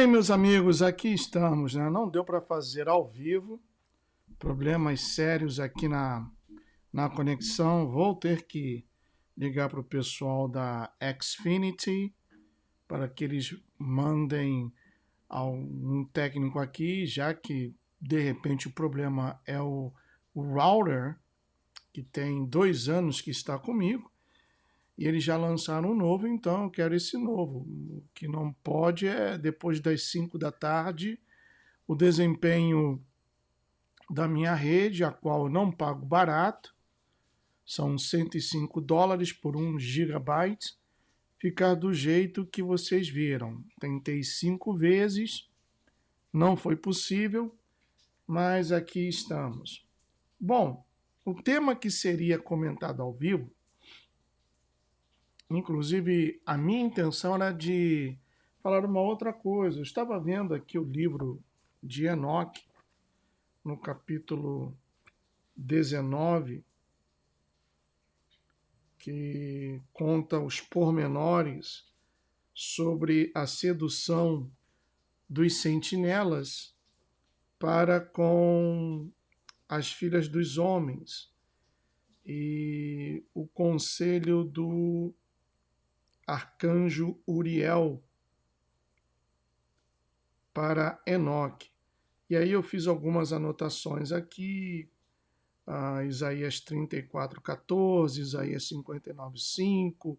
Bem, meus amigos, aqui estamos, né? Não deu para fazer ao vivo, problemas sérios aqui na conexão. Vou ter que ligar para o pessoal da Xfinity para que eles mandem um técnico aqui, já que de repente o problema é o router, que tem 2 anos que está comigo. E eles já lançaram um novo, então eu quero esse novo. O que não pode é, depois das 5 da tarde, o desempenho da minha rede, a qual eu não pago barato, são US$ 105 por 1 GB, ficar do jeito que vocês viram. Tentei 5 vezes, não foi possível, mas aqui estamos. Bom, o tema que seria comentado ao vivo, inclusive, a minha intenção era de falar uma outra coisa. Eu estava vendo aqui o livro de Enoque, no capítulo 19, que conta os pormenores sobre a sedução dos sentinelas para com as filhas dos homens e o conselho do arcanjo Uriel para Enoque. E aí eu fiz algumas anotações aqui, Isaías 34:14, Isaías 59:5,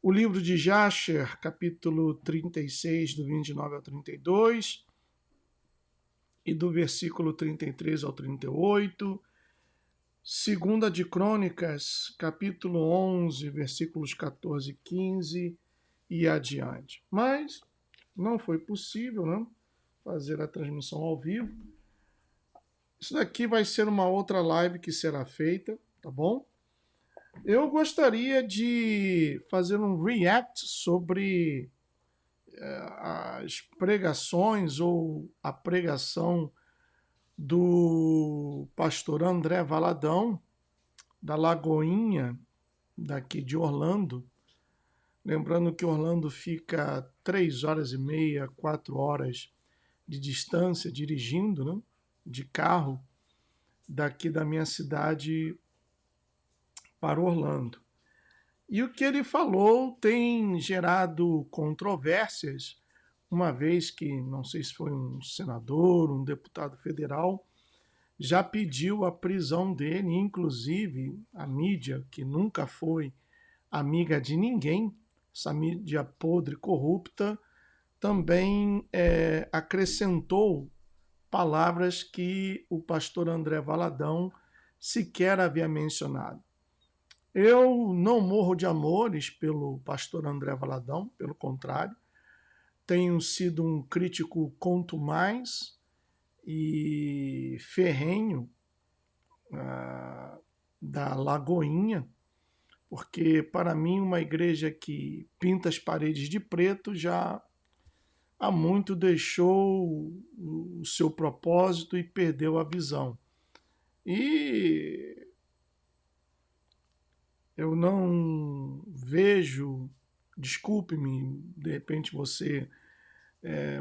o livro de Jasher, capítulo 36, do 29 ao 32, e do versículo 33 ao 38, Segunda de Crônicas, capítulo 11, versículos 14 e 15 e adiante. Mas não foi possível, né, fazer a transmissão ao vivo. Isso daqui vai ser uma outra live que será feita, tá bom? Eu gostaria de fazer um react sobre as pregações ou a pregação do pastor André Valadão, da Lagoinha, daqui de Orlando. Lembrando que Orlando fica a 3 horas e meia, 4 horas de distância, dirigindo, né, de carro, daqui da minha cidade para Orlando. E o que ele falou tem gerado controvérsias, uma vez que, não sei se foi um senador, um deputado federal, já pediu a prisão dele, inclusive a mídia, que nunca foi amiga de ninguém, essa mídia podre, corrupta, também acrescentou palavras que o pastor André Valadão sequer havia mencionado. Eu não morro de amores pelo pastor André Valadão, pelo contrário, tenho sido um crítico contumaz e ferrenho da Lagoinha, porque para mim uma igreja que pinta as paredes de preto já há muito deixou o seu propósito e perdeu a visão. E eu não vejo, desculpe-me, de repente você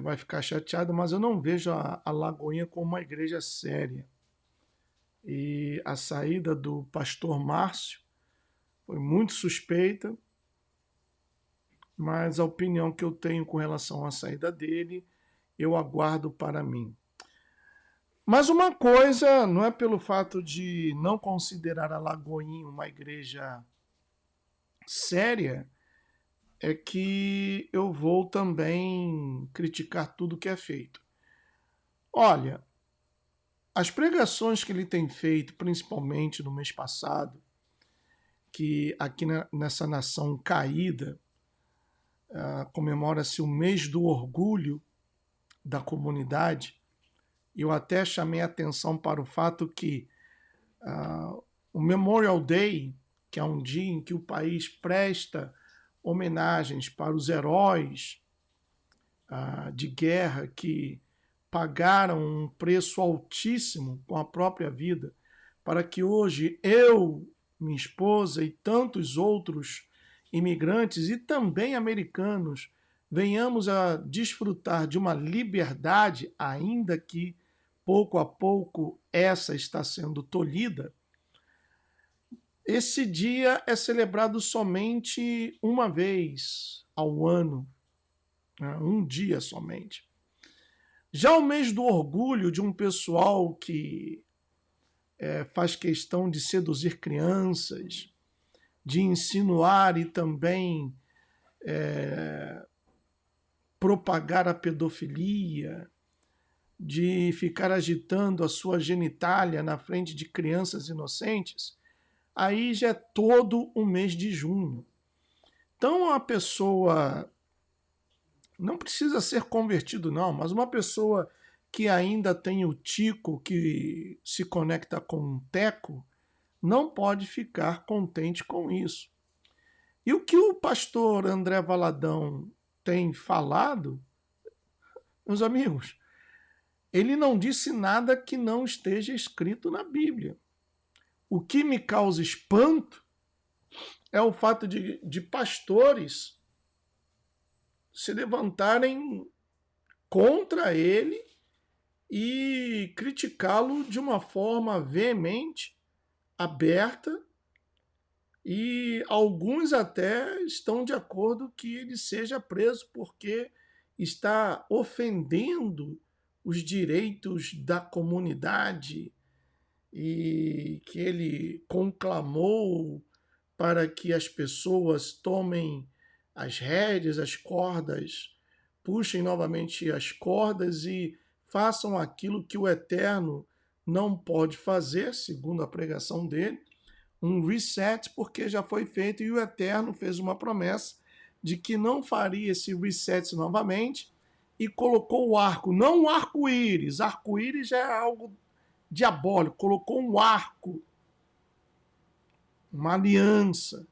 vai ficar chateado, mas eu não vejo a Lagoinha como uma igreja séria. E a saída do pastor Márcio foi muito suspeita, mas a opinião que eu tenho com relação à saída dele, eu aguardo para mim. Mas uma coisa, não é pelo fato de não considerar a Lagoinha uma igreja séria, é que eu vou também criticar tudo que é feito. Olha, as pregações que ele tem feito, principalmente no mês passado, que aqui nessa nação caída, comemora-se o mês do orgulho da comunidade. Eu até chamei a atenção para o fato que o Memorial Day, que é um dia em que o país presta homenagens para os heróis de guerra que pagaram um preço altíssimo com a própria vida, para que hoje eu, minha esposa e tantos outros imigrantes e também americanos venhamos a desfrutar de uma liberdade, ainda que pouco a pouco essa está sendo tolhida. Esse dia é celebrado somente uma vez ao ano, né? Um dia somente. Já o mês do orgulho de um pessoal que faz questão de seduzir crianças, de insinuar e também propagar a pedofilia, de ficar agitando a sua genitália na frente de crianças inocentes, aí já é todo o mês de junho. Então a pessoa não precisa ser convertido não, mas uma pessoa que ainda tem o tico que se conecta com um teco, não pode ficar contente com isso. E o que o pastor André Valadão tem falado, meus amigos, ele não disse nada que não esteja escrito na Bíblia. O que me causa espanto é o fato de pastores se levantarem contra ele e criticá-lo de uma forma veemente, aberta, e alguns até estão de acordo que ele seja preso porque está ofendendo os direitos da comunidade e que ele conclamou para que as pessoas tomem as rédeas, as cordas, puxem novamente as cordas e façam aquilo que o Eterno não pode fazer, segundo a pregação dele, um reset, porque já foi feito e o Eterno fez uma promessa de que não faria esse reset novamente e colocou o arco, não um arco-íris, arco-íris já é algo diabólico, colocou um arco, uma aliança,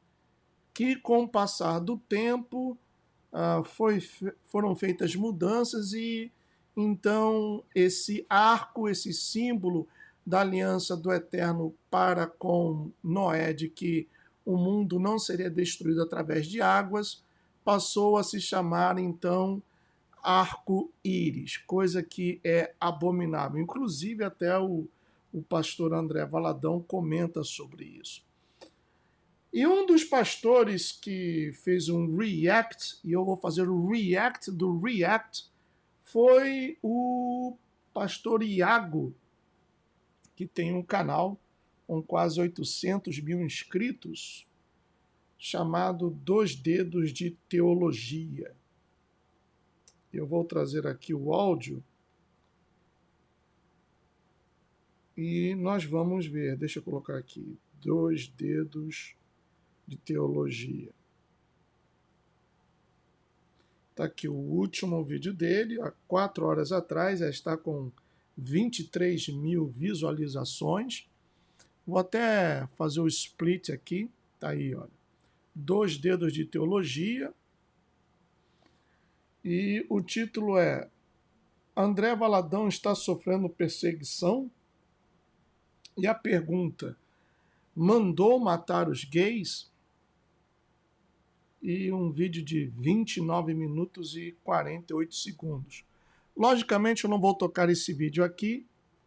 que com o passar do tempo foram feitas mudanças e então esse arco, esse símbolo da aliança do Eterno para com Noé, de que o mundo não seria destruído através de águas, passou a se chamar então arco-íris, coisa que é abominável. Inclusive até o pastor André Valadão comenta sobre isso. E um dos pastores que fez um react, e eu vou fazer o react do react, foi o pastor Iago, que tem um canal com quase 800 mil inscritos, chamado 2 Dedos de Teologia. Eu vou trazer aqui o áudio e nós vamos ver. Deixa eu colocar aqui, 2 Dedos de Teologia. Está aqui o último vídeo dele, há 4 horas atrás, já está com 23 mil visualizações. Vou até fazer o split aqui, tá aí, olha. 2 Dedos de Teologia. E o título é André Valadão está sofrendo perseguição? E a pergunta, mandou matar os gays? E um vídeo de 29 minutos e 48 segundos. Logicamente eu não vou tocar esse vídeo aqui,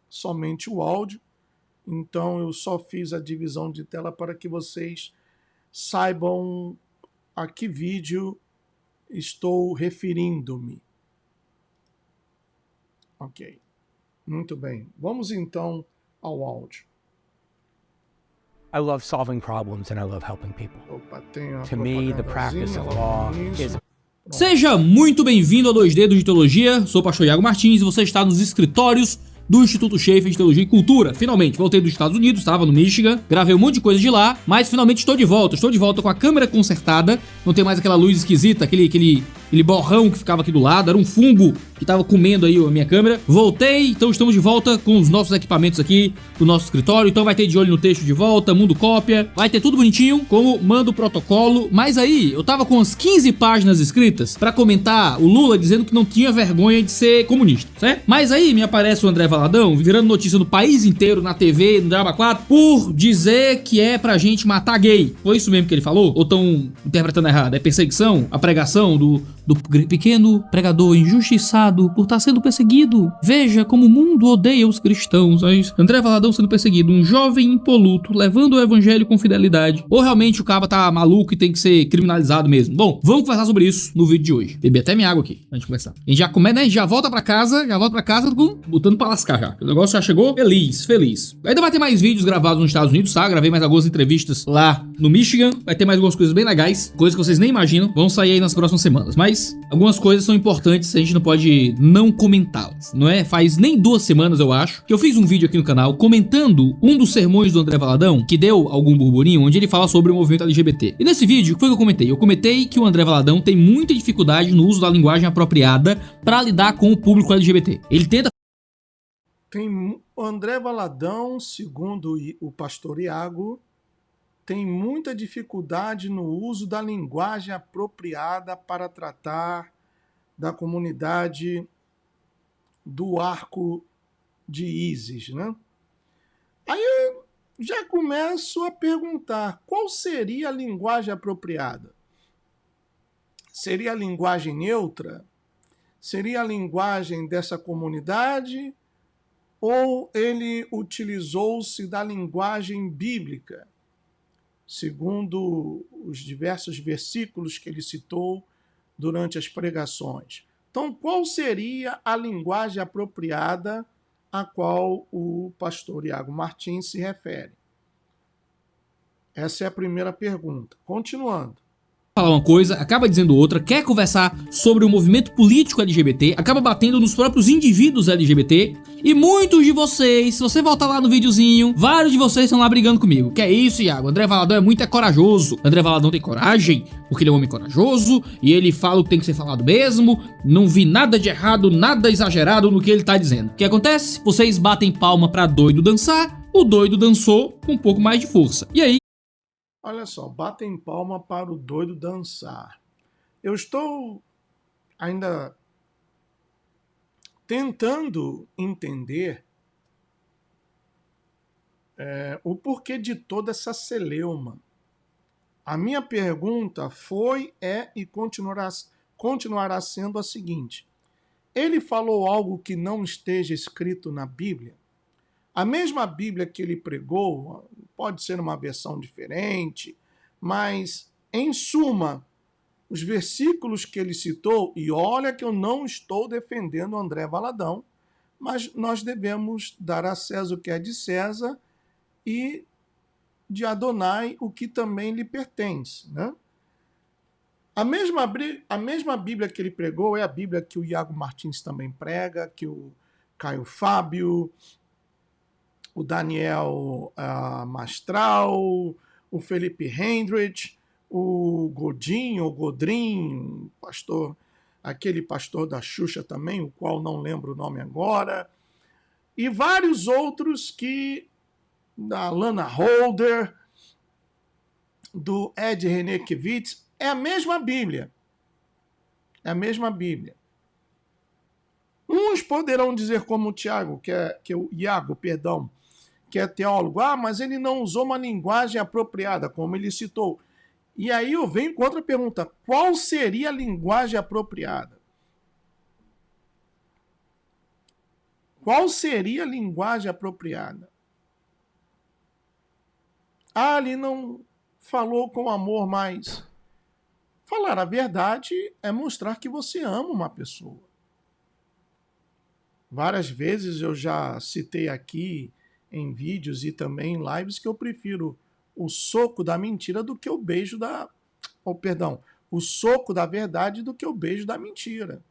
somente o áudio, então eu só fiz a divisão de tela para que vocês saibam a que vídeo estou referindo-me. Ok, muito bem. Vamos então ao áudio. I love solving problems and I love helping people. Opa, tem uma To me, the practice of law is... Seja muito bem-vindo a 2 Dedos de Teologia, sou o pastor Iago Martins e você está nos escritórios do Instituto Schaefer de Teologia e Cultura. Finalmente, voltei dos Estados Unidos, estava no Michigan, gravei um monte de coisa de lá, mas finalmente estou de volta com a câmera consertada, não tem mais aquela luz esquisita, aquele borrão que ficava aqui do lado, era um fungo que estava comendo aí a minha câmera. Voltei, então estamos de volta com os nossos equipamentos aqui do nosso escritório, então vai ter de olho no texto de volta, mundo cópia, vai ter tudo bonitinho, como manda o protocolo, mas aí eu tava com umas 15 páginas escritas pra comentar o Lula dizendo que não tinha vergonha de ser comunista, certo? Mas aí me aparece o André Valadão, virando notícia no país inteiro, na TV, no Drama 4, por dizer que é pra gente matar gay. Foi isso mesmo que ele falou? Ou estão interpretando errado? É perseguição? A pregação do do pequeno pregador injustiçado por estar sendo perseguido. Veja como o mundo odeia os cristãos. André Valadão sendo perseguido, um jovem impoluto, levando o evangelho com fidelidade. Ou realmente o cara tá maluco e tem que ser criminalizado mesmo? Bom, vamos conversar sobre isso no vídeo de hoje. Bebi até minha água aqui, antes de começar. A gente já começa, né? Já volta pra casa botando pra lascar já. O negócio já chegou feliz. Ainda vai ter mais vídeos gravados nos Estados Unidos, tá? Gravei mais algumas entrevistas lá no Michigan. Vai ter mais algumas coisas bem legais, coisas que vocês nem imaginam. Vão sair aí nas próximas semanas. Mas algumas coisas são importantes, a gente não pode não comentá-las, não é? Faz nem 2 semanas, eu acho, que eu fiz um vídeo aqui no canal comentando um dos sermões do André Valadão, que deu algum burburinho, onde ele fala sobre o movimento LGBT. E nesse vídeo, o que foi que eu comentei? Eu comentei que o André Valadão tem muita dificuldade no uso da linguagem apropriada para lidar com o público LGBT. Ele tenta... O André Valadão, segundo o pastor Iago, tem muita dificuldade no uso da linguagem apropriada para tratar da comunidade do arco de Ísis, né? Aí eu já começo a perguntar, qual seria a linguagem apropriada? Seria a linguagem neutra? Seria a linguagem dessa comunidade? Ou ele utilizou-se da linguagem bíblica, segundo os diversos versículos que ele citou durante as pregações? Então, qual seria a linguagem apropriada a qual o pastor Iago Martins se refere? Essa é a primeira pergunta. Continuando. Falar uma coisa, acaba dizendo outra, quer conversar sobre o movimento político LGBT, acaba batendo nos próprios indivíduos LGBT, e muitos de vocês, se você voltar lá no videozinho, vários de vocês estão lá brigando comigo. Que é isso, Iago? André Valadão é muito corajoso. André Valadão tem coragem, porque ele é um homem corajoso, e ele fala o que tem que ser falado mesmo. Não vi nada de errado, nada exagerado no que ele tá dizendo. O que acontece? Vocês batem palma pra doido dançar, o doido dançou com um pouco mais de força. E aí, olha só, batem palma para o doido dançar. Eu estou ainda tentando entender o porquê de toda essa celeuma. A minha pergunta foi, e continuará sendo a seguinte: ele falou algo que não esteja escrito na Bíblia? A mesma Bíblia que ele pregou, pode ser uma versão diferente, mas, em suma, os versículos que ele citou, e olha que eu não estou defendendo André Valadão, mas nós devemos dar a César o que é de César e de Adonai o que também lhe pertence, né? A mesma Bíblia que ele pregou é a Bíblia que o Iago Martins também prega, que o Caio Fábio, o Daniel Mastral, o Felipe Hendrich, o Godrin, pastor, aquele pastor da Xuxa também, o qual não lembro o nome agora, e vários outros da Lana Holder, do Ed Renekiewicz, é a mesma Bíblia. É a mesma Bíblia. Uns poderão dizer como o Iago, que é teólogo, mas ele não usou uma linguagem apropriada, como ele citou. E aí eu venho com outra pergunta: qual seria a linguagem apropriada? Qual seria a linguagem apropriada? Ele não falou com amor, mas falar a verdade é mostrar que você ama uma pessoa. Várias vezes eu já citei aqui em vídeos e também em lives que eu prefiro o soco da mentira do que o beijo o soco da verdade do que o beijo da mentira.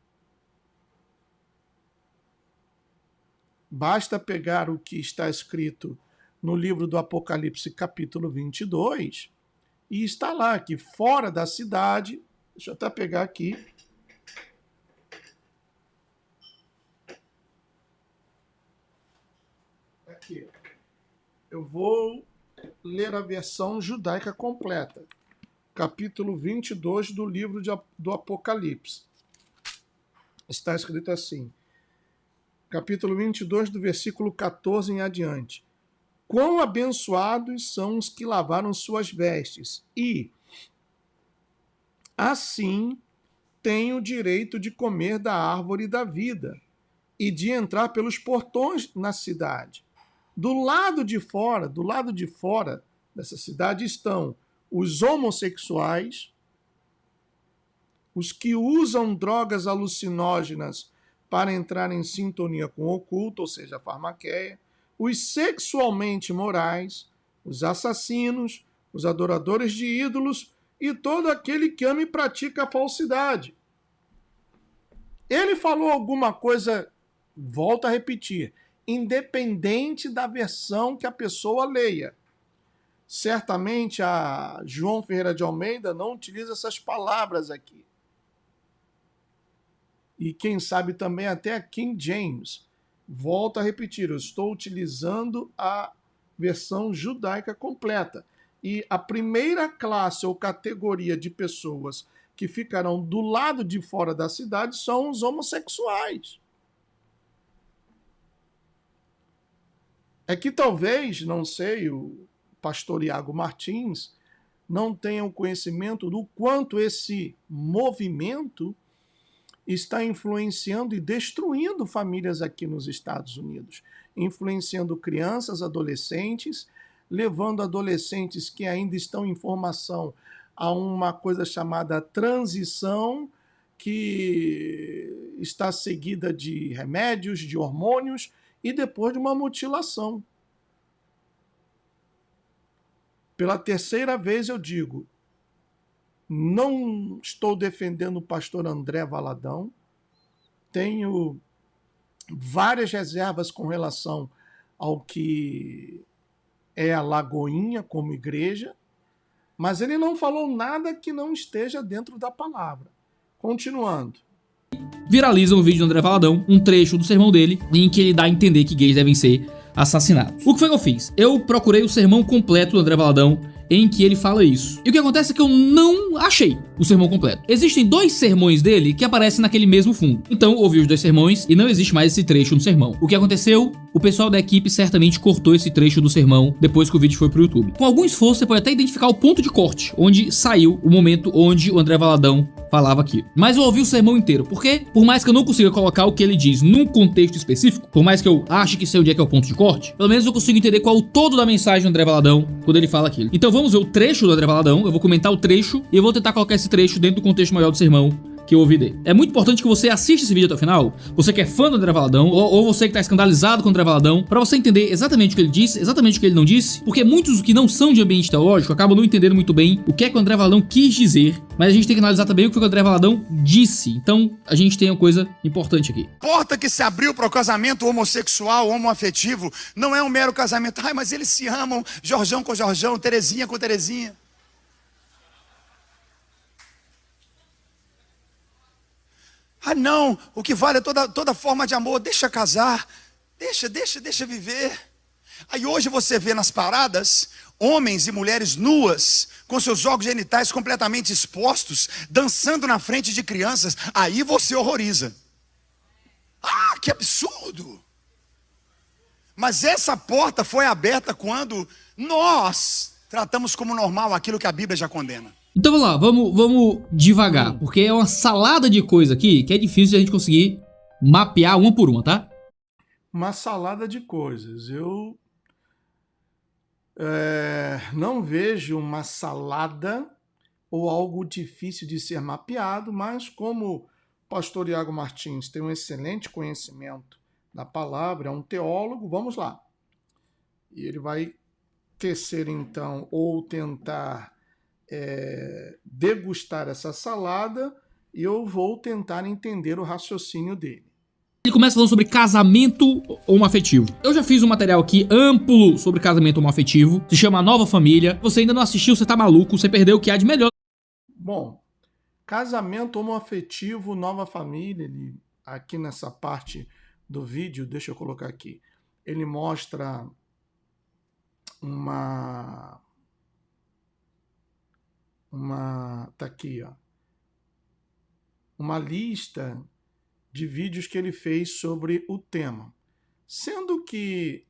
Basta pegar o que está escrito no livro do Apocalipse, capítulo 22, e está lá que fora da cidade, deixa eu até pegar aqui, eu vou ler a versão judaica completa. Capítulo 22 do livro do Apocalipse. Está escrito assim. Capítulo 22, do versículo 14 em adiante. Quão abençoados são os que lavaram suas vestes, e assim têm o direito de comer da árvore da vida e de entrar pelos portões na cidade. Do lado de fora dessa cidade estão os homossexuais, os que usam drogas alucinógenas para entrar em sintonia com o oculto, ou seja, a farmaqueia, os sexualmente morais, os assassinos, os adoradores de ídolos e todo aquele que ama e pratica a falsidade. Ele falou alguma coisa, volto a repetir, independente da versão que a pessoa leia. Certamente a João Ferreira de Almeida não utiliza essas palavras aqui. E quem sabe também até a King James. Volto a repetir, eu estou utilizando a versão judaica completa. E a primeira classe ou categoria de pessoas que ficarão do lado de fora da cidade são os homossexuais. É que talvez, não sei, o pastor Iago Martins não tenha o conhecimento do quanto esse movimento está influenciando e destruindo famílias aqui nos Estados Unidos, influenciando crianças, adolescentes, levando adolescentes que ainda estão em formação a uma coisa chamada transição, que está seguida de remédios, de hormônios e depois de uma mutilação. Pela terceira vez eu digo, não estou defendendo o pastor André Valadão, tenho várias reservas com relação ao que é a Lagoinha como igreja, mas ele não falou nada que não esteja dentro da palavra. Continuando. Viraliza um vídeo do André Valadão, um trecho do sermão dele, em que ele dá a entender que gays devem ser assassinados. O que foi que eu fiz? Eu procurei o sermão completo do André Valadão, em que ele fala isso. E o que acontece é que eu não achei o sermão completo. Existem 2 sermões dele que aparecem naquele mesmo fundo. Então, ouvi os 2 sermões e não existe mais esse trecho no sermão. O que aconteceu? O pessoal da equipe certamente cortou esse trecho do sermão depois que o vídeo foi pro YouTube. Com algum esforço, você pode até identificar o ponto de corte, onde saiu o momento onde o André Valadão falava aqui. Mas eu ouvi o sermão inteiro, porque por mais que eu não consiga colocar o que ele diz num contexto específico, por mais que eu ache que sei onde é que é o ponto de corte, pelo menos eu consigo entender qual é o todo da mensagem do André Valadão quando ele fala aquilo. Então vamos ver o trecho do André Valadão, eu vou comentar o trecho e eu vou tentar colocar esse trecho dentro do contexto maior do sermão que eu ouvi dele. É muito importante que você assista esse vídeo até o final, você que é fã do André Valadão, ou você que tá escandalizado com o André Valadão, pra você entender exatamente o que ele disse, exatamente o que ele não disse, porque muitos que não são de ambiente teológico acabam não entendendo muito bem o que é que o André Valadão quis dizer, mas a gente tem que analisar também o que o André Valadão disse. Então, a gente tem uma coisa importante aqui. Porta que se abriu para o casamento homossexual, homoafetivo, não é um mero casamento. Ai, mas eles se amam, Jorjão com Jorjão, Terezinha com Terezinha. Ah, não, o que vale é toda forma de amor, deixa casar, deixa viver. Aí hoje você vê nas paradas, homens e mulheres nuas, com seus órgãos genitais completamente expostos, dançando na frente de crianças, aí você horroriza. Ah, que absurdo! Mas essa porta foi aberta quando nós tratamos como normal aquilo que a Bíblia já condena. Então vamos lá, vamos devagar, porque é uma salada de coisa aqui que é difícil a gente conseguir mapear uma por uma, tá? Uma salada de coisas. Eu não vejo uma salada ou algo difícil de ser mapeado, mas como o pastor Iago Martins tem um excelente conhecimento da palavra, é um teólogo, vamos lá. E ele vai tecer então, ou tentar degustar essa salada, e eu vou tentar entender o raciocínio dele. Ele começa falando sobre casamento homoafetivo. Eu já fiz um material aqui amplo sobre casamento homoafetivo, se chama Nova Família. Você ainda não assistiu, você tá maluco, você perdeu o que há de melhor. Bom, casamento homoafetivo, Nova Família, ele, aqui nessa parte do vídeo, deixa eu colocar aqui, ele mostra tá aqui, ó, uma lista de vídeos que ele fez sobre o tema. Sendo que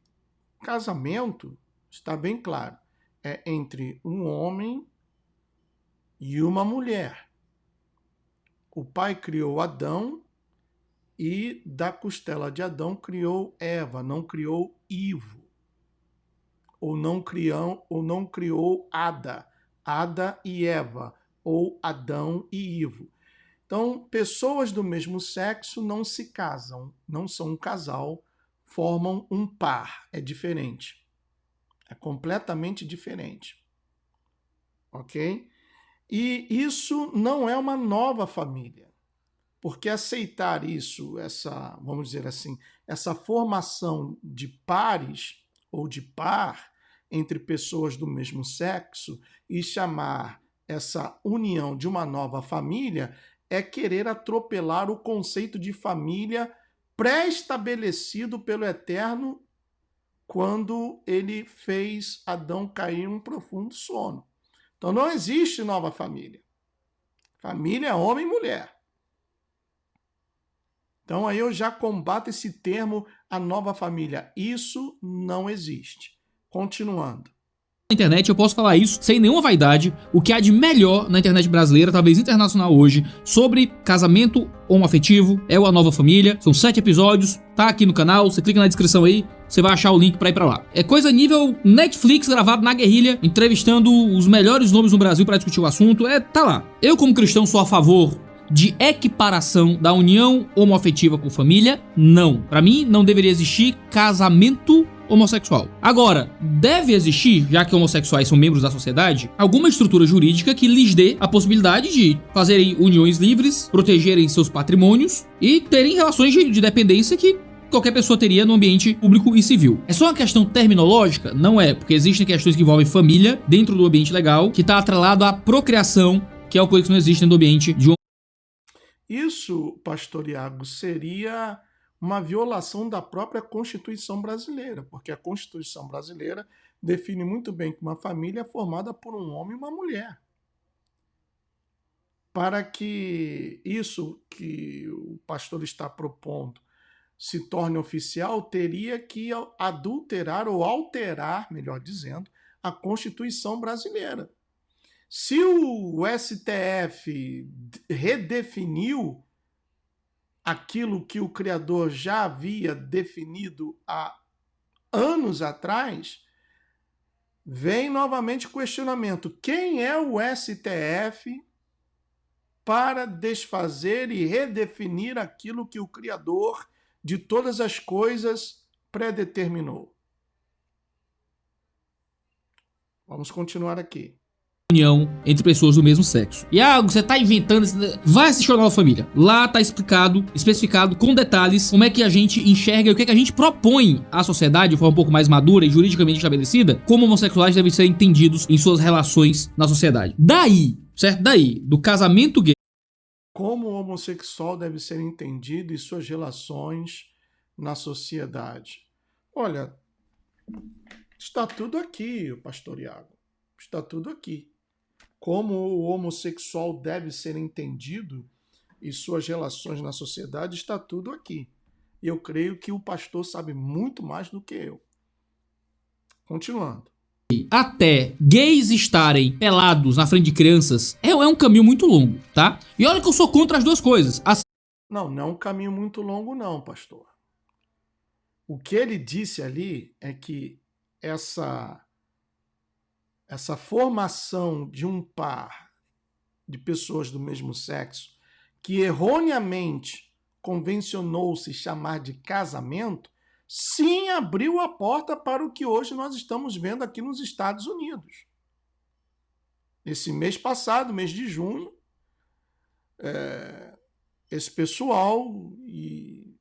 casamento, está bem claro, é entre um homem e uma mulher. O pai criou Adão e da costela de Adão criou Eva, não criou Ivo. Ou não criou Ada e Eva, ou Adão e Ivo. Então, pessoas do mesmo sexo não se casam, não são um casal, formam um par. É diferente. É completamente diferente. Ok? E isso não é uma nova família. Porque aceitar isso, vamos dizer assim, essa formação de pares ou de par entre pessoas do mesmo sexo e chamar essa união de uma nova família é querer atropelar o conceito de família pré-estabelecido pelo Eterno quando ele fez Adão cair em um profundo sono. Então não existe nova família. Família é homem e mulher. Então aí eu já combato esse termo, a nova família. Isso não existe. Continuando. Na internet, eu posso falar isso sem nenhuma vaidade, o que há de melhor na internet brasileira, talvez internacional hoje, sobre casamento homoafetivo, é o A Nova Família. São 7 episódios, tá aqui no canal, você clica na descrição aí, você vai achar o link pra ir pra lá. É coisa nível Netflix, gravado na guerrilha, entrevistando os melhores nomes no Brasil pra discutir o assunto, tá lá. Eu, como cristão, sou a favor de equiparação da união homoafetiva com família? Não. Pra mim, não deveria existir casamento homossexual. Agora, deve existir, já que homossexuais são membros da sociedade, alguma estrutura jurídica que lhes dê a possibilidade de fazerem uniões livres, protegerem seus patrimônios e terem relações de dependência que qualquer pessoa teria no ambiente público e civil. É só uma questão terminológica? Não é, porque existem questões que envolvem família dentro do ambiente legal, que está atrelado à procriação, que é uma coisa que não existe dentro do ambiente de um. Isso, pastor Iago, seria uma violação da própria Constituição brasileira, porque a Constituição brasileira define muito bem que uma família é formada por um homem e uma mulher. Para que isso que o pastor está propondo se torne oficial, teria que adulterar ou alterar, melhor dizendo, a Constituição brasileira. Se o STF redefiniu aquilo que o Criador já havia definido há anos atrás, vem novamente o questionamento: quem é o STF para desfazer e redefinir aquilo que o Criador de todas as coisas predeterminou? Vamos continuar aqui. União entre pessoas do mesmo sexo. E você tá inventando, vai assistir a Nova Família. Lá tá especificado com detalhes como é que a gente enxerga e o que é que a gente propõe à sociedade de forma um pouco mais madura e juridicamente estabelecida, como homossexuais devem ser entendidos em suas relações na sociedade. Daí, certo? Daí, do casamento gay. Como o homossexual deve ser entendido e suas relações na sociedade. Olha, está tudo aqui, pastor Iago. Está tudo aqui. Como o homossexual deve ser entendido e suas relações na sociedade, está tudo aqui. E eu creio que o pastor sabe muito mais do que eu. Continuando. Até gays estarem pelados na frente de crianças é um caminho muito longo, tá? E olha que eu sou contra as duas coisas. Não é um caminho muito longo não, pastor. O que ele disse ali é que essa formação de um par de pessoas do mesmo sexo, que erroneamente convencionou-se chamar de casamento, sim abriu a porta para o que hoje nós estamos vendo aqui nos Estados Unidos. Esse mês passado, mês de junho, esse pessoal e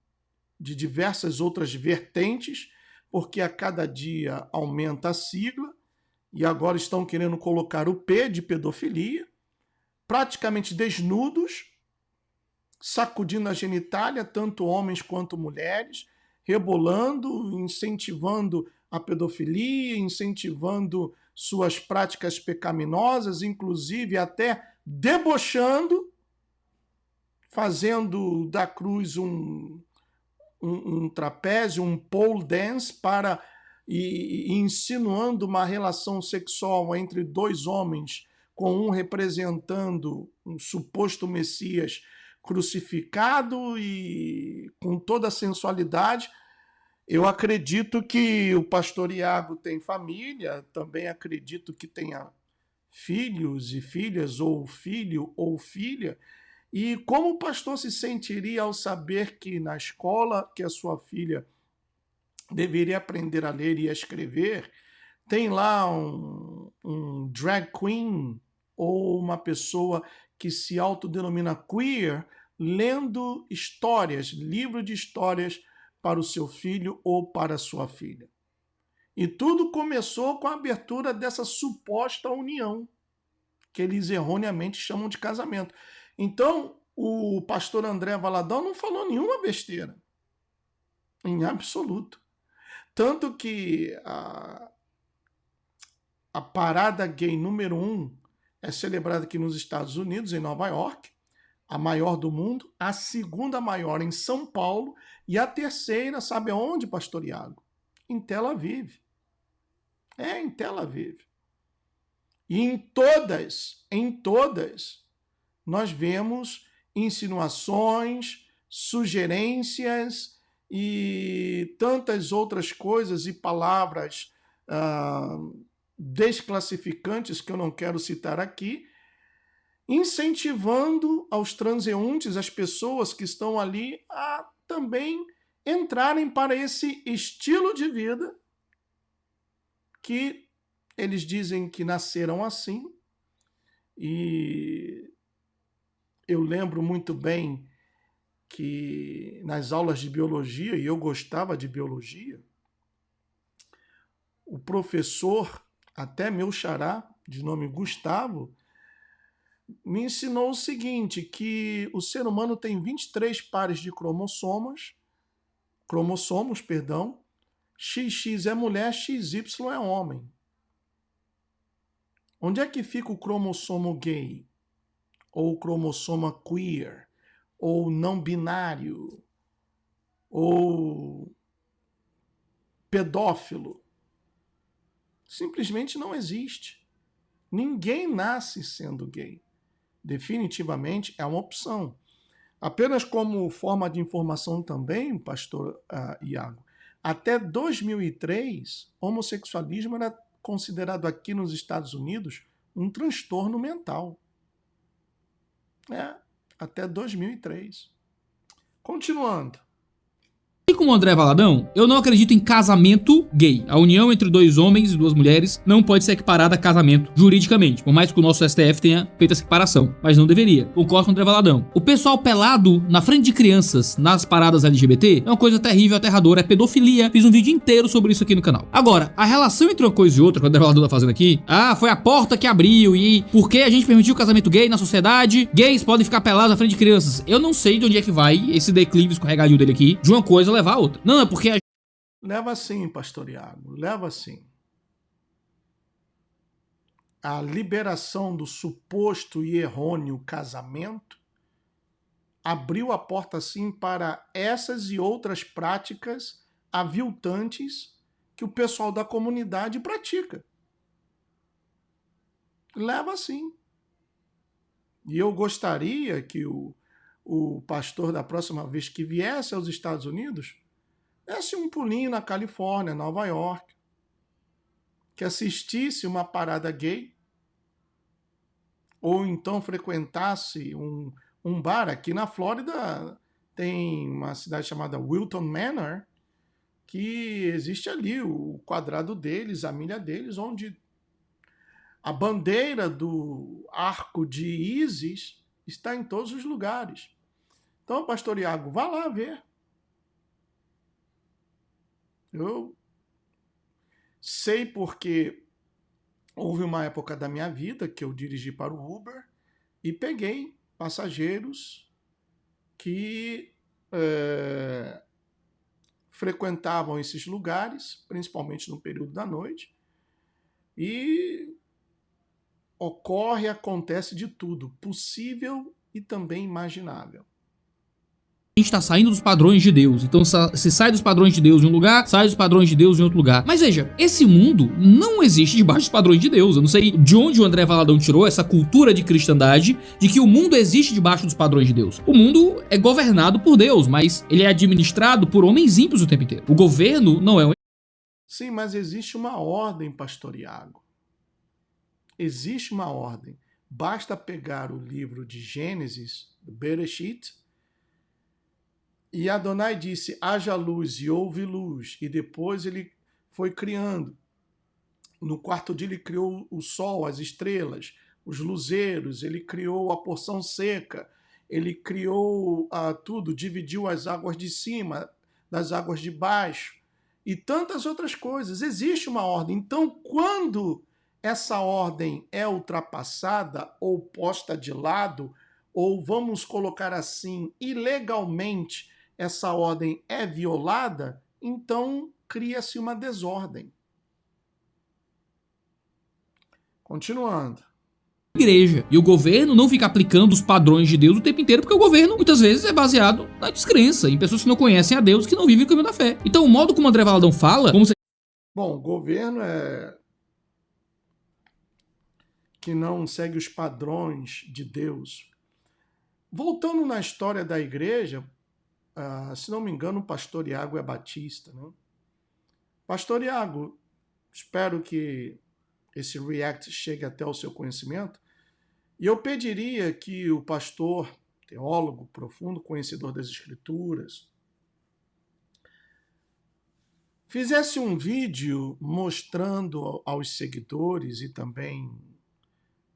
de diversas outras vertentes, porque a cada dia aumenta a sigla, e agora estão querendo colocar o P de pedofilia, praticamente desnudos, sacudindo a genitália, tanto homens quanto mulheres, rebolando, incentivando a pedofilia, incentivando suas práticas pecaminosas, inclusive até debochando, fazendo da cruz um trapézio, um pole dance e insinuando uma relação sexual entre dois homens, com um representando um suposto Messias, crucificado e com toda a sensualidade. Eu acredito que o pastor Iago tem família, também acredito que tenha filhos e filhas, ou filho ou filha. E como o pastor se sentiria ao saber que na escola que a sua filha deveria aprender a ler e a escrever, tem lá um drag queen ou uma pessoa que se autodenomina queer lendo histórias, livro de histórias para o seu filho ou para a sua filha. E tudo começou com a abertura dessa suposta união, que eles erroneamente chamam de casamento. Então, o pastor André Valadão não falou nenhuma besteira, em absoluto. Tanto que a parada gay número 1 é celebrada aqui nos Estados Unidos, em Nova York, a maior do mundo, a segunda maior em São Paulo e a terceira, sabe aonde, pastor Iago? Em Tel Aviv. Em Tel Aviv. E em todas, nós vemos insinuações, sugerências e tantas outras coisas e palavras desclassificantes que eu não quero citar aqui, incentivando aos transeuntes, as pessoas que estão ali, a também entrarem para esse estilo de vida que eles dizem que nasceram assim. E eu lembro muito bem que nas aulas de biologia, e eu gostava de biologia, o professor, até meu xará, de nome Gustavo, me ensinou o seguinte, que o ser humano tem 23 pares de cromossomos, XX é mulher, XY é homem. Onde é que fica o cromossomo gay? Ou o cromossomo queer? Ou não binário? Ou pedófilo? Simplesmente não existe. Ninguém nasce sendo gay. Definitivamente é uma opção. Apenas como forma de informação também, pastor Iago, até 2003, homossexualismo era considerado aqui nos Estados Unidos um transtorno mental. Até 2003. Continuando. E como o André Valadão, eu não acredito em casamento gay. A união entre dois homens e duas mulheres não pode ser equiparada a casamento juridicamente, por mais que o nosso STF tenha feito a separação, mas não deveria. Concordo com o André Valadão. O pessoal pelado na frente de crianças nas paradas LGBT é uma coisa terrível, aterradora, é pedofilia. Fiz um vídeo inteiro sobre isso aqui no canal. Agora, a relação entre uma coisa e outra, que o André Valadão tá fazendo aqui, foi a porta que abriu e por que a gente permitiu o casamento gay na sociedade, gays podem ficar pelados na frente de crianças. Eu não sei de onde é que vai esse declive escorregadio dele aqui, de uma coisa levar a outra. Não, é porque Leva sim, pastor Iago, leva sim. A liberação do suposto e errôneo casamento abriu a porta sim para essas e outras práticas aviltantes que o pessoal da comunidade pratica. Leva sim. E eu gostaria que o pastor, da próxima vez que viesse aos Estados Unidos, desse um pulinho na Califórnia, Nova York, que assistisse uma parada gay, ou então frequentasse um bar. Aqui na Flórida tem uma cidade chamada Wilton Manor, que existe ali o quadrado deles, a milha deles, onde a bandeira do arco de Ísis está em todos os lugares. Então, pastor Iago, vá lá ver. Eu sei porque houve uma época da minha vida que eu dirigi para o Uber e peguei passageiros que frequentavam esses lugares, principalmente no período da noite, e acontece de tudo, possível e também imaginável. A gente tá saindo dos padrões de Deus. Então se sai dos padrões de Deus em um lugar, sai dos padrões de Deus em outro lugar. Mas veja, esse mundo não existe debaixo dos padrões de Deus. Eu não sei de onde o André Valadão tirou essa cultura de cristandade de que o mundo existe debaixo dos padrões de Deus. O mundo é governado por Deus, mas ele é administrado por homens ímpios o tempo inteiro. O governo não é um... Sim, mas existe uma ordem, pastor Iago. Existe uma ordem. Basta pegar o livro de Gênesis, do Bereshit, e Adonai disse, haja luz, e houve luz. E depois ele foi criando. No quarto dia ele criou o sol, as estrelas, os luzeiros, ele criou a porção seca, ele criou tudo, dividiu as águas de cima das águas de baixo e tantas outras coisas. Existe uma ordem. Então, quando essa ordem é ultrapassada ou posta de lado, ou vamos colocar assim, ilegalmente, essa ordem é violada, então cria-se uma desordem. Continuando. Igreja. E o governo não fica aplicando os padrões de Deus o tempo inteiro, porque o governo, muitas vezes, é baseado na descrença, em pessoas que não conhecem a Deus, que não vivem o caminho da fé. Então, o modo como o André Valadão fala, como se... Bom, o governo que não segue os padrões de Deus. Voltando na história da igreja, se não me engano, o pastor Iago é batista, né? Pastor Iago, espero que esse react chegue até o seu conhecimento, e eu pediria que o pastor, teólogo, profundo conhecedor das Escrituras, fizesse um vídeo mostrando aos seguidores e também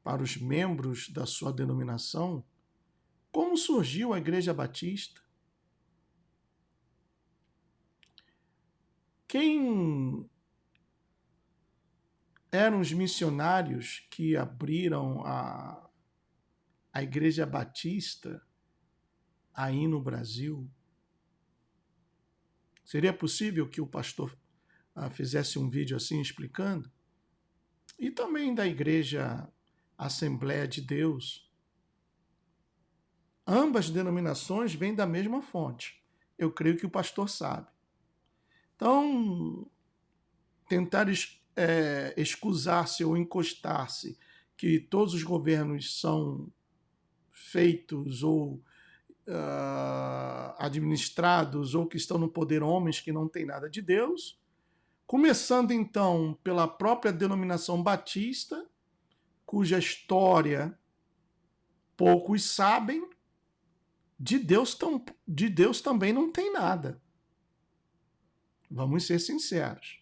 para os membros da sua denominação como surgiu a Igreja Batista. Quem eram os missionários que abriram a Igreja Batista aí no Brasil? Seria possível que o pastor fizesse um vídeo assim explicando? E também da Igreja Assembleia de Deus. Ambas denominações vêm da mesma fonte. Eu creio que o pastor sabe. Então, tentar excusar-se ou encostar-se que todos os governos são feitos ou administrados ou que estão no poder homens que não têm nada de Deus, começando então pela própria denominação batista, cuja história poucos sabem, de Deus também não tem nada. Vamos ser sinceros.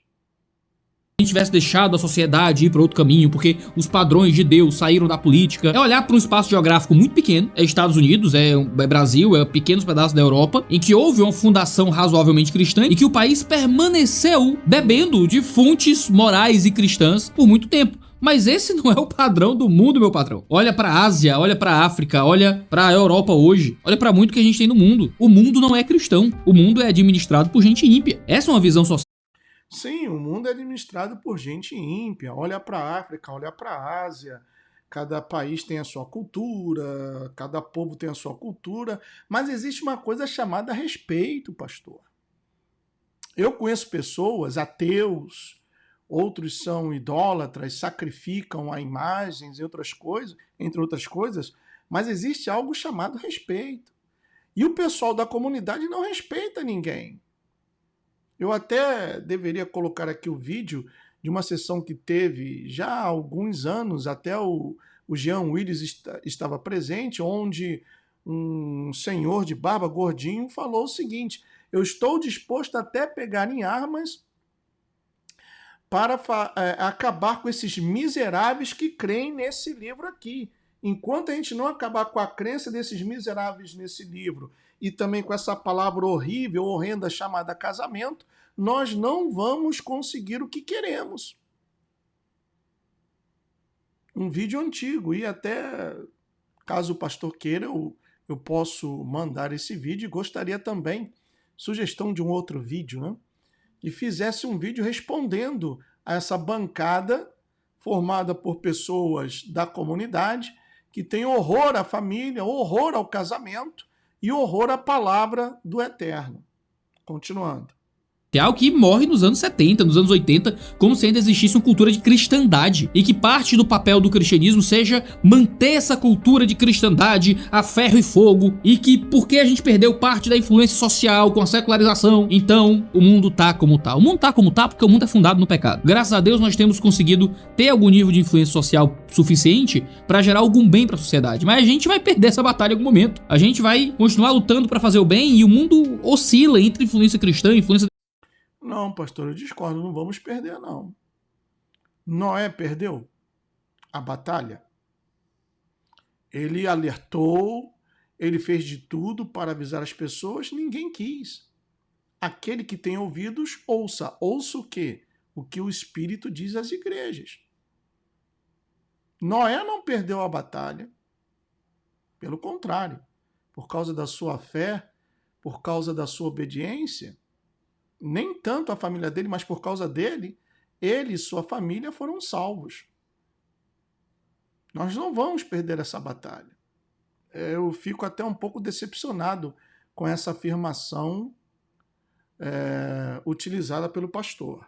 A gente tivesse deixado a sociedade ir para outro caminho, porque os padrões de Deus saíram da política, é olhar para um espaço geográfico muito pequeno, é Estados Unidos, é Brasil, é pequenos pedaços da Europa, em que houve uma fundação razoavelmente cristã e que o país permaneceu bebendo de fontes morais e cristãs por muito tempo. Mas esse não é o padrão do mundo, meu patrão. Olha pra Ásia, olha pra África, olha pra Europa hoje. Olha pra muito que a gente tem no mundo. O mundo não é cristão. O mundo é administrado por gente ímpia. Essa é uma visão social. Sim, o mundo é administrado por gente ímpia. Olha pra África, olha pra Ásia. Cada país tem a sua cultura, cada povo tem a sua cultura. Mas existe uma coisa chamada respeito, pastor. Eu conheço pessoas, ateus, outros são idólatras, sacrificam a imagens e outras coisas, entre outras coisas, mas existe algo chamado respeito. E o pessoal da comunidade não respeita ninguém. Eu até deveria colocar aqui o vídeo de uma sessão que teve já há alguns anos, até o Jean Willis estava presente, onde um senhor de barba gordinho falou o seguinte: eu estou disposto até a pegar em armas para acabar com esses miseráveis que creem nesse livro aqui. Enquanto a gente não acabar com a crença desses miseráveis nesse livro e também com essa palavra horrível, horrenda chamada casamento, nós não vamos conseguir o que queremos. Um vídeo antigo, e até, caso o pastor queira, eu posso mandar esse vídeo, e gostaria também, sugestão de um outro vídeo, né? E fizesse um vídeo respondendo a essa bancada formada por pessoas da comunidade que tem horror à família, horror ao casamento e horror à palavra do Eterno. Continuando. Que é algo que morre nos anos 70, nos anos 80, como se ainda existisse uma cultura de cristandade. E que parte do papel do cristianismo seja manter essa cultura de cristandade a ferro e fogo. E que porque a gente perdeu parte da influência social com a secularização, então o mundo tá como tá. O mundo tá como tá porque o mundo é fundado no pecado. Graças a Deus nós temos conseguido ter algum nível de influência social suficiente para gerar algum bem para a sociedade. Mas a gente vai perder essa batalha em algum momento. A gente vai continuar lutando para fazer o bem e o mundo oscila entre influência cristã e influência... Não, pastor, eu discordo, não vamos perder, não. Noé perdeu a batalha. Ele alertou, ele fez de tudo para avisar as pessoas, ninguém quis. Aquele que tem ouvidos, ouça. Ouça o quê? O que o Espírito diz às igrejas. Noé não perdeu a batalha. Pelo contrário, por causa da sua fé, por causa da sua obediência, nem tanto a família dele, mas por causa dele, ele e sua família foram salvos. Nós não vamos perder essa batalha. Eu fico até um pouco decepcionado com essa afirmação utilizada pelo pastor.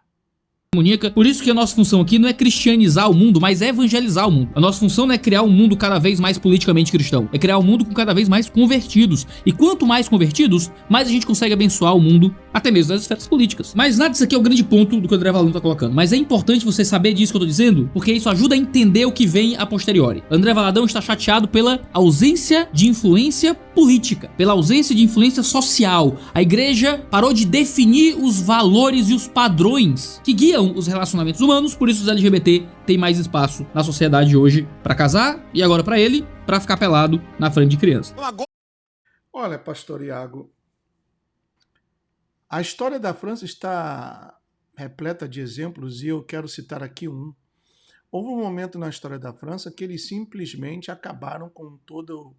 Por isso que a nossa função aqui não é cristianizar o mundo, mas é evangelizar o mundo. A nossa função não é criar um mundo cada vez mais politicamente cristão, é criar um mundo com cada vez mais convertidos. E quanto mais convertidos, mais a gente consegue abençoar o mundo, até mesmo nas esferas políticas. Mas nada disso aqui é o grande ponto do que o André Valano tá colocando. Mas é importante você saber disso que eu tô dizendo, porque isso ajuda a entender o que vem a posteriori. André Valadão está chateado pela ausência de influência política, pela ausência de influência social. A igreja parou de definir os valores e os padrões que guiam os relacionamentos humanos, por isso os LGBT têm mais espaço na sociedade hoje para casar e agora para ele, para ficar pelado na frente de criança. Olha, pastor Iago, a história da França está repleta de exemplos e eu quero citar aqui um. Houve um momento na história da França que eles simplesmente acabaram com todo o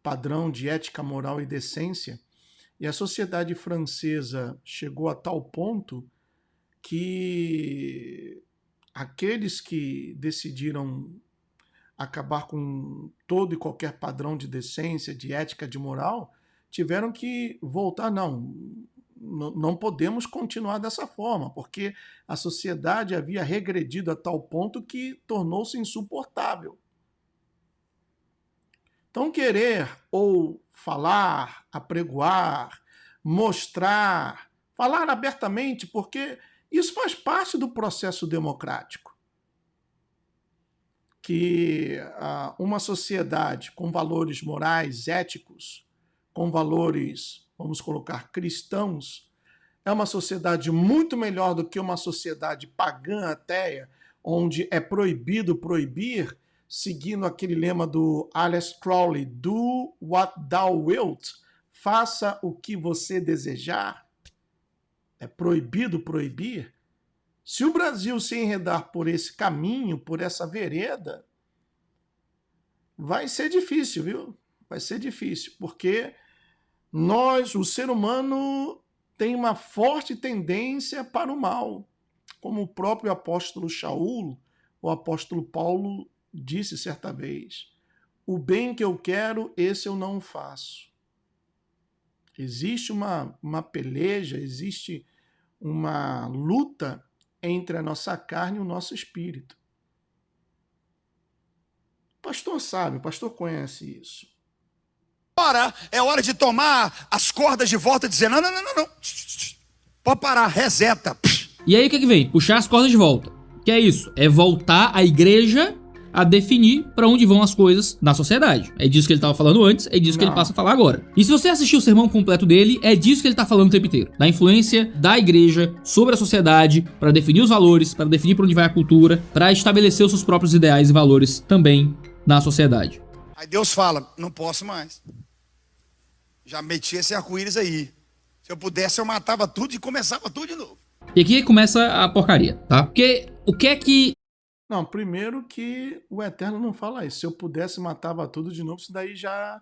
padrão de ética, moral e decência, e a sociedade francesa chegou a tal ponto que aqueles que decidiram acabar com todo e qualquer padrão de decência, de ética, de moral, tiveram que voltar. Não podemos continuar dessa forma, porque a sociedade havia regredido a tal ponto que tornou-se insuportável. Então, querer ou falar, apregoar, mostrar, falar abertamente, porque isso faz parte do processo democrático. Que uma sociedade com valores morais, éticos, com valores, vamos colocar, cristãos, é uma sociedade muito melhor do que uma sociedade pagã, ateia, onde é proibido proibir, seguindo aquele lema do Aleister Crowley, do what thou wilt, faça o que você desejar. É proibido proibir. Se o Brasil se enredar por esse caminho, por essa vereda, vai ser difícil, viu? Vai ser difícil, porque o ser humano, tem uma forte tendência para o mal. Como o próprio apóstolo Shaul, o apóstolo Paulo, disse certa vez: o bem que eu quero, esse eu não faço. Existe uma peleja, existe uma luta entre a nossa carne e o nosso espírito. O pastor sabe, o pastor conhece isso. Agora é hora de tomar as cordas de volta e dizer: não. Pode parar, reseta. E aí o que vem? Puxar as cordas de volta. Que é isso? É voltar a igreja a definir para onde vão as coisas na sociedade. É disso que ele estava falando antes, é disso que ele passa a falar agora. E se você assistir o sermão completo dele, é disso que ele está falando o tempo inteiro. Da influência da igreja sobre a sociedade, para definir os valores, para definir para onde vai a cultura, para estabelecer os seus próprios ideais e valores também na sociedade. Aí Deus fala: não posso mais. Já meti esse arco-íris aí. Se eu pudesse, eu matava tudo e começava tudo de novo. E aqui começa a porcaria, tá? Porque o que é que... Não, primeiro que o Eterno não fala isso. Se eu pudesse, matava tudo de novo. Isso daí já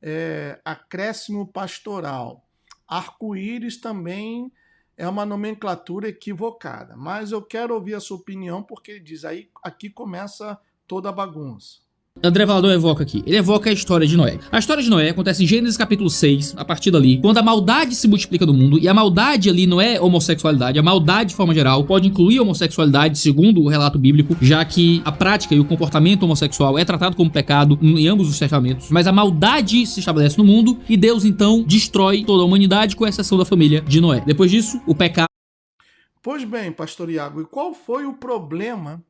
é acréscimo pastoral. Arco-íris também é uma nomenclatura equivocada. Mas eu quero ouvir a sua opinião, porque ele diz aí, aqui começa toda a bagunça. André Valadão evoca aqui? Ele evoca a história de Noé. A história de Noé acontece em Gênesis capítulo 6, a partir dali, quando a maldade se multiplica no mundo, e a maldade ali não é homossexualidade, a maldade de forma geral pode incluir homossexualidade, segundo o relato bíblico, já que a prática e o comportamento homossexual é tratado como pecado em ambos os testamentos, mas a maldade se estabelece no mundo e Deus então destrói toda a humanidade, com exceção da família de Noé. Depois disso, o pecado... Pois bem, pastor Iago, e qual foi o problema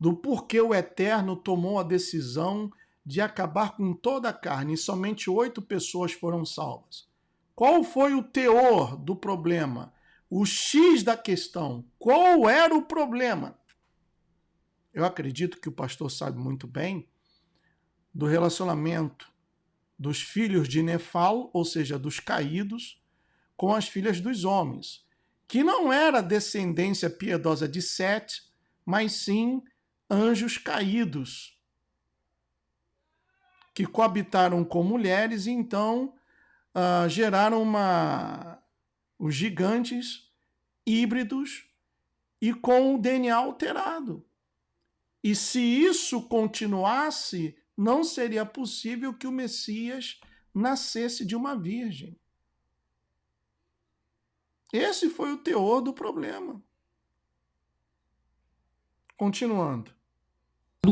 do porquê o Eterno tomou a decisão de acabar com toda a carne e somente 8 pessoas foram salvas? Qual foi o teor do problema? O X da questão? Qual era o problema? Eu acredito que o pastor sabe muito bem do relacionamento dos filhos de Nefal, ou seja, dos caídos, com as filhas dos homens, que não era descendência piedosa de Sete, mas sim anjos caídos, que coabitaram com mulheres e então geraram os gigantes híbridos e com o DNA alterado. E se isso continuasse, não seria possível que o Messias nascesse de uma virgem. Esse foi o teor do problema. Continuando.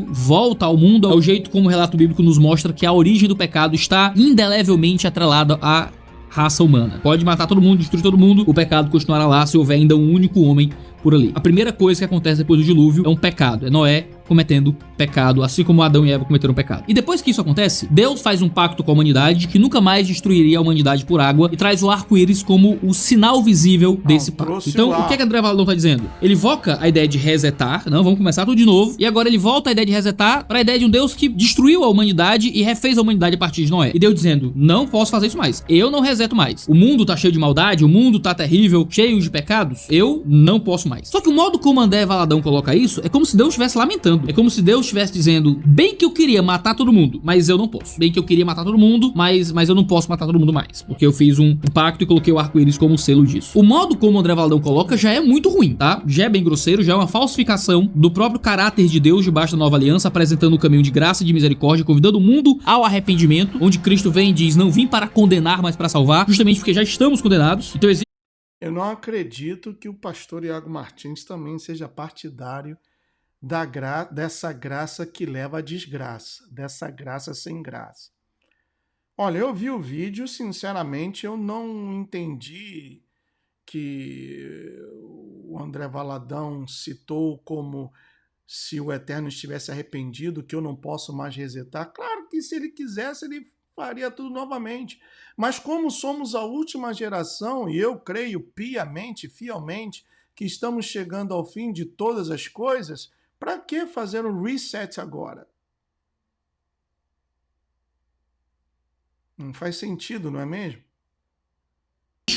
Volta ao mundo ao jeito como o relato bíblico nos mostra que a origem do pecado está indelevelmente atrelada à raça humana. Pode matar todo mundo, destruir todo mundo, o pecado continuará lá se houver ainda um único homem por ali. A primeira coisa que acontece depois do dilúvio é um pecado, é Noé cometendo pecado, assim como Adão e Eva cometeram pecado. E depois que isso acontece, Deus faz um pacto com a humanidade que nunca mais destruiria a humanidade por água e traz o arco-íris como o sinal visível desse pacto. Então, o que é que André Valadão tá dizendo? Ele evoca a ideia de resetar, não, vamos começar tudo de novo, e agora ele volta a ideia de resetar para a ideia de um Deus que destruiu a humanidade e refez a humanidade a partir de Noé. E Deus dizendo, não posso fazer isso mais, eu não reseto mais. O mundo tá cheio de maldade, o mundo tá terrível, cheio de pecados, eu não posso mais. Só que o modo como André Valadão coloca isso é como se Deus estivesse lamentando. É como se Deus estivesse dizendo, bem que eu queria matar todo mundo, mas eu não posso. Bem que eu queria matar todo mundo, mas eu não posso matar todo mundo mais. Porque eu fiz um pacto e coloquei o arco-íris como selo disso. O modo como o André Valadão coloca já é muito ruim, tá? Já é bem grosseiro, já é uma falsificação do próprio caráter de Deus debaixo da nova aliança, apresentando um caminho de graça e de misericórdia, convidando o mundo ao arrependimento, onde Cristo vem e diz, não vim para condenar, mas para salvar, justamente porque já estamos condenados. Então existe... Eu não acredito que o pastor Iago Martins também seja partidário dessa graça que leva à desgraça, dessa graça sem graça. Olha, eu vi o vídeo, sinceramente, eu não entendi que o André Valadão citou como se o Eterno estivesse arrependido, que eu não posso mais resetar. Claro que se ele quisesse, ele faria tudo novamente. Mas como somos a última geração, e eu creio piamente, fielmente, que estamos chegando ao fim de todas as coisas, para que fazer um reset agora? Não faz sentido, não é mesmo?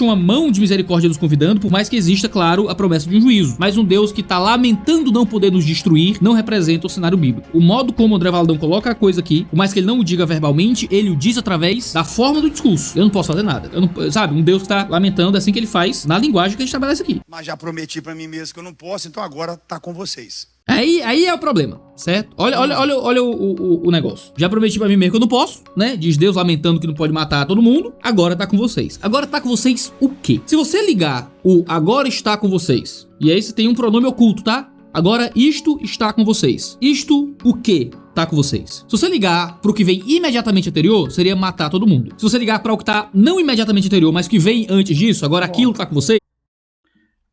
uma mão de misericórdia nos convidando, por mais que exista, claro, a promessa de um juízo. Mas um Deus que tá lamentando não poder nos destruir não representa o cenário bíblico. O modo como o André Valadão coloca a coisa aqui, por mais que ele não o diga verbalmente, ele o diz através da forma do discurso. Eu não posso fazer nada. Eu não, sabe, um Deus que tá lamentando, é assim que ele faz, na linguagem que a gente estabelece aqui. Mas já prometi pra mim mesmo que eu não posso, então agora tá com vocês. Aí é o problema, certo? Olha o negócio. Já prometi pra mim mesmo que eu não posso, né? Diz Deus lamentando que não pode matar todo mundo. Agora tá com vocês. Agora tá com vocês o quê? Se você ligar o agora está com vocês, e aí você tem um pronome oculto, tá? Agora isto está com vocês. Isto o quê? Tá com vocês. Se você ligar pro que vem imediatamente anterior, seria matar todo mundo. Se você ligar para o que tá não imediatamente anterior, mas que vem antes disso, agora aquilo tá com vocês.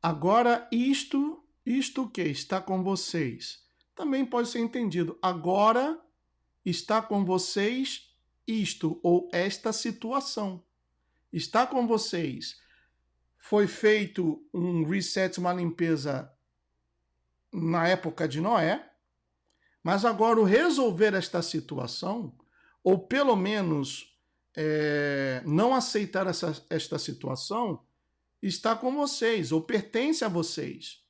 Agora isto que está com vocês também pode ser entendido. Agora está com vocês isto ou esta situação. Está com vocês. Foi feito um reset, uma limpeza na época de Noé, mas agora o resolver esta situação, ou pelo menos não aceitar esta situação, está com vocês, ou pertence a vocês.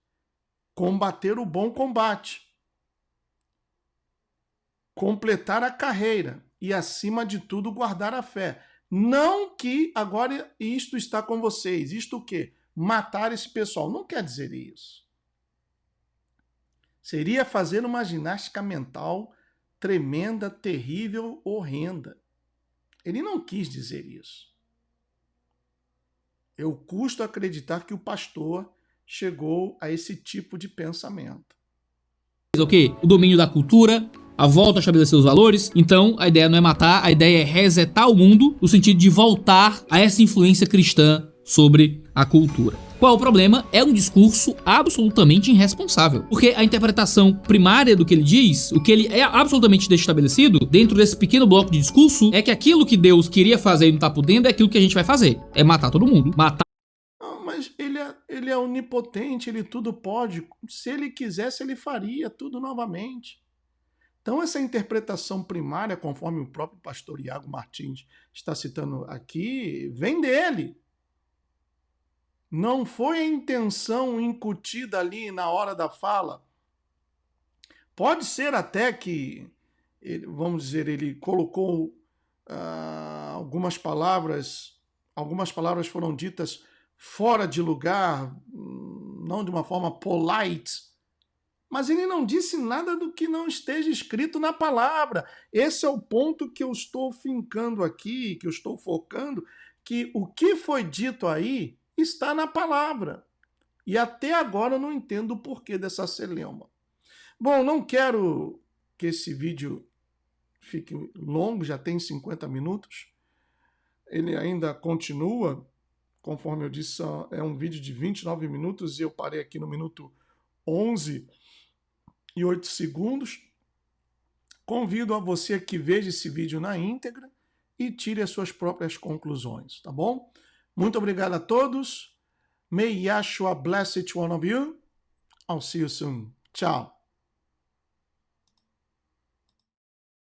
Combater o bom combate, completar a carreira e, acima de tudo, guardar a fé. Não que agora isto está com vocês. Isto o quê? Matar esse pessoal. Não quer dizer isso. Seria fazer uma ginástica mental tremenda, terrível, horrenda. Ele não quis dizer isso. Eu custo acreditar que o pastor chegou a esse tipo de pensamento. O quê? O domínio da cultura, a volta a estabelecer os valores. Então, a ideia não é matar, a ideia é resetar o mundo no sentido de voltar a essa influência cristã sobre a cultura. Qual é o problema? É um discurso absolutamente irresponsável. Porque a interpretação primária do que ele diz, o que ele é absolutamente estabelecido dentro desse pequeno bloco de discurso, é que aquilo que Deus queria fazer e não tá podendo é aquilo que a gente vai fazer. É matar todo mundo. Matar. Não, mas ele é onipotente, ele tudo pode. Se ele quisesse, ele faria tudo novamente. Então, essa interpretação primária, conforme o próprio pastor Iago Martins está citando aqui, vem dele. Não foi a intenção incutida ali na hora da fala. Pode ser até que, vamos dizer, ele colocou algumas palavras foram ditas fora de lugar, não de uma forma polite, mas ele não disse nada do que não esteja escrito na palavra. Esse é o ponto que eu estou fincando aqui, que eu estou focando, que o que foi dito aí está na palavra. E até agora eu não entendo o porquê dessa celeuma. Bom, não quero que esse vídeo fique longo, já tem 50 minutos. Ele ainda continua, conforme eu disse, é um vídeo de 29 minutos e eu parei aqui no minuto 11 e 8 segundos. Convido a você que veja esse vídeo na íntegra e tire as suas próprias conclusões, tá bom? Muito obrigado a todos. May Yahshua bless each one of you. I'll see you soon. Tchau.